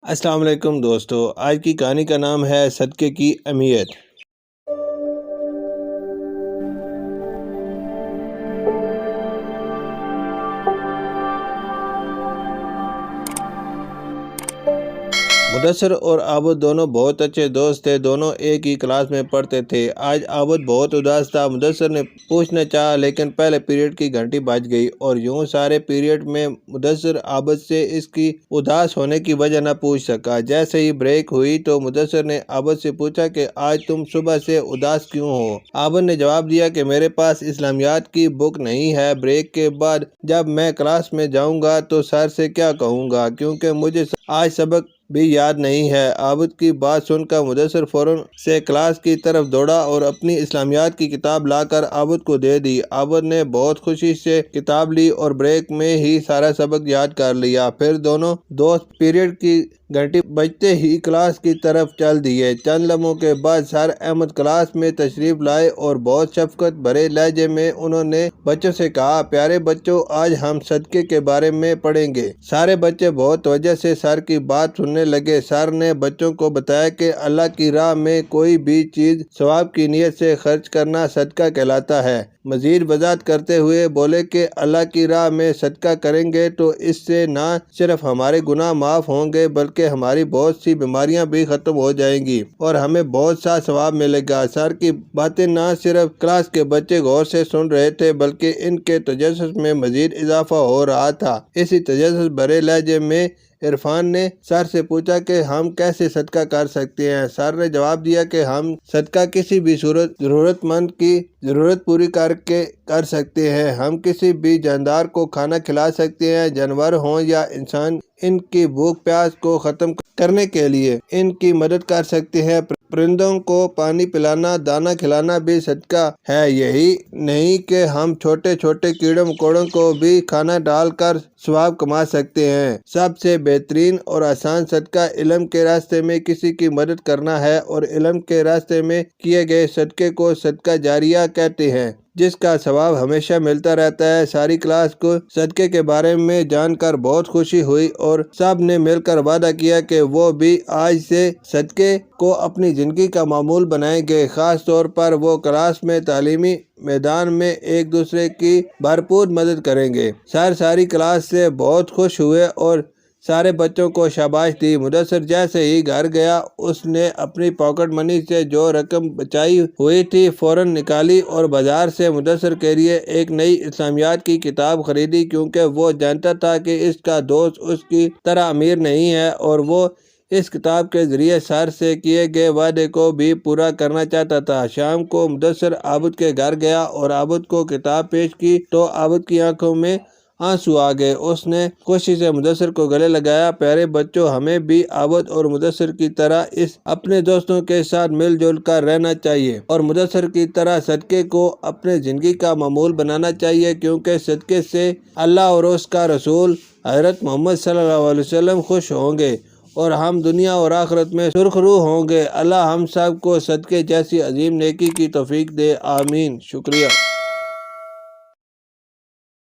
السلام علیکم دوستو، آج کی کہانی کا نام ہے صدقے کی اہمیت۔ مدثر اور عابد دونوں بہت اچھے دوست تھے۔ دونوں ایک ہی کلاس میں پڑھتے تھے۔ آج عابد بہت اداس تھا۔ مدثر نے پوچھنا چاہا لیکن پہلے پیریڈ کی گھنٹی بج گئی اور یوں سارے پیریڈ میں مدثر عابد سے اس کی اداس ہونے کی وجہ نہ پوچھ سکا۔ جیسے ہی بریک ہوئی تو مدثر نے عابد سے پوچھا کہ آج تم صبح سے اداس کیوں ہو؟ عابد نے جواب دیا کہ میرے پاس اسلامیات کی بک نہیں ہے۔ بریک کے بعد جب میں کلاس میں جاؤں گا تو سر سے کیا کہوں گا کیونکہ مجھے آج سبق بھی یاد نہیں ہے۔ عابد کی بات سن کر مدثر فوراً سے کلاس کی طرف دوڑا اور اپنی اسلامیات کی کتاب لا کر عابد کو دے دی۔ عابد نے بہت خوشی سے کتاب لی اور بریک میں ہی سارا سبق یاد کر لیا۔ پھر دونوں دوست پیریڈ کی گھنٹی بجتے ہی کلاس کی طرف چل دیے۔ چند لمحوں کے بعد سر احمد کلاس میں تشریف لائے اور بہت شفقت بھرے لہجے میں انہوں نے بچوں سے کہا، پیارے بچوں، آج ہم صدقے کے بارے میں پڑھیں گے۔ سارے بچے بہت توجہ سے سر کی بات سننے لگے۔ سر نے بچوں کو بتایا کہ اللہ کی راہ میں کوئی بھی چیز ثواب کی نیت سے خرچ کرنا صدقہ کہلاتا ہے۔ مزید وضاحت کرتے ہوئے بولے کہ اللہ کی راہ میں صدقہ کریں گے تو اس سے نہ صرف ہمارے گناہ معاف ہوں گے بلکہ ہماری بہت سی بیماریاں بھی ختم ہو جائیں گی اور ہمیں بہت سا ثواب ملے گا۔ سر کی باتیں نہ صرف کلاس کے بچے غور سے سن رہے تھے بلکہ ان کے تجسس میں مزید اضافہ ہو رہا تھا۔ اسی تجسس بھرے لہجے میں عرفان نے سر سے پوچھا کہ ہم کیسے صدقہ کر سکتے ہیں؟ سر نے جواب دیا کہ ہم صدقہ کسی بھی ضرورت مند کی ضرورت پوری کر سکتے ہیں۔ ہم کسی بھی جاندار کو کھانا کھلا سکتے ہیں، جانور ہوں یا انسان۔ ان کی بھوک پیاس کو ختم کرنے کے لیے ان کی مدد کر سکتے ہیں۔ پرندوں کو پانی پلانا، دانا کھلانا بھی صدقہ ہے۔ یہی نہیں کہ ہم چھوٹے چھوٹے کیڑوں مکوڑوں کو بھی کھانا ڈال کر ثواب کما سکتے ہیں۔ سب سے بہترین اور آسان صدقہ علم کے راستے میں کسی کی مدد کرنا ہے اور علم کے راستے میں کیے گئے صدقے کو صدقہ جاریہ کہتے ہیں، جس کا ثواب ہمیشہ ملتا رہتا ہے۔ ساری کلاس کو صدقے کے بارے میں جان کر بہت خوشی ہوئی اور سب نے مل کر وعدہ کیا کہ وہ بھی آج سے صدقے کو اپنی زندگی کا معمول بنائیں گے۔ خاص طور پر وہ کلاس میں تعلیمی میدان میں ایک دوسرے کی بھرپور مدد کریں گے۔ سر ساری کلاس سے بہت خوش ہوئے اور سارے بچوں کو شاباش دی۔ مدثر جیسے ہی گھر گیا اس نے اپنی پاکٹ منی سے جو رقم بچائی ہوئی تھی فوراً نکالی اور بازار سے مدثر کے لیے ایک نئی اسلامیات کی کتاب خریدی کیونکہ وہ جانتا تھا کہ اس کا دوست اس کی طرح امیر نہیں ہے اور وہ اس کتاب کے ذریعے سر سے کیے گئے وعدے کو بھی پورا کرنا چاہتا تھا۔ شام کو مدثر عابد کے گھر گیا اور عابد کو کتاب پیش کی تو عابد کی آنکھوں میں آنسو آ گئے۔ اس نے خوشی سے مدثر کو گلے لگایا۔ پیارے بچوں، ہمیں بھی عابد اور مدثر کی طرح اپنے دوستوں کے ساتھ مل جل کر رہنا چاہیے اور مدثر کی طرح صدقے کو اپنے زندگی کا معمول بنانا چاہیے کیونکہ صدقے سے اللہ اور اس کا رسول حضرت محمد صلی اللہ علیہ وسلم خوش ہوں گے اور ہم دنیا اور آخرت میں سرخرو ہوں گے۔ اللہ ہم سب کو صدقے جیسی عظیم نیکی کی توفیق دے، آمین۔ شکریہ۔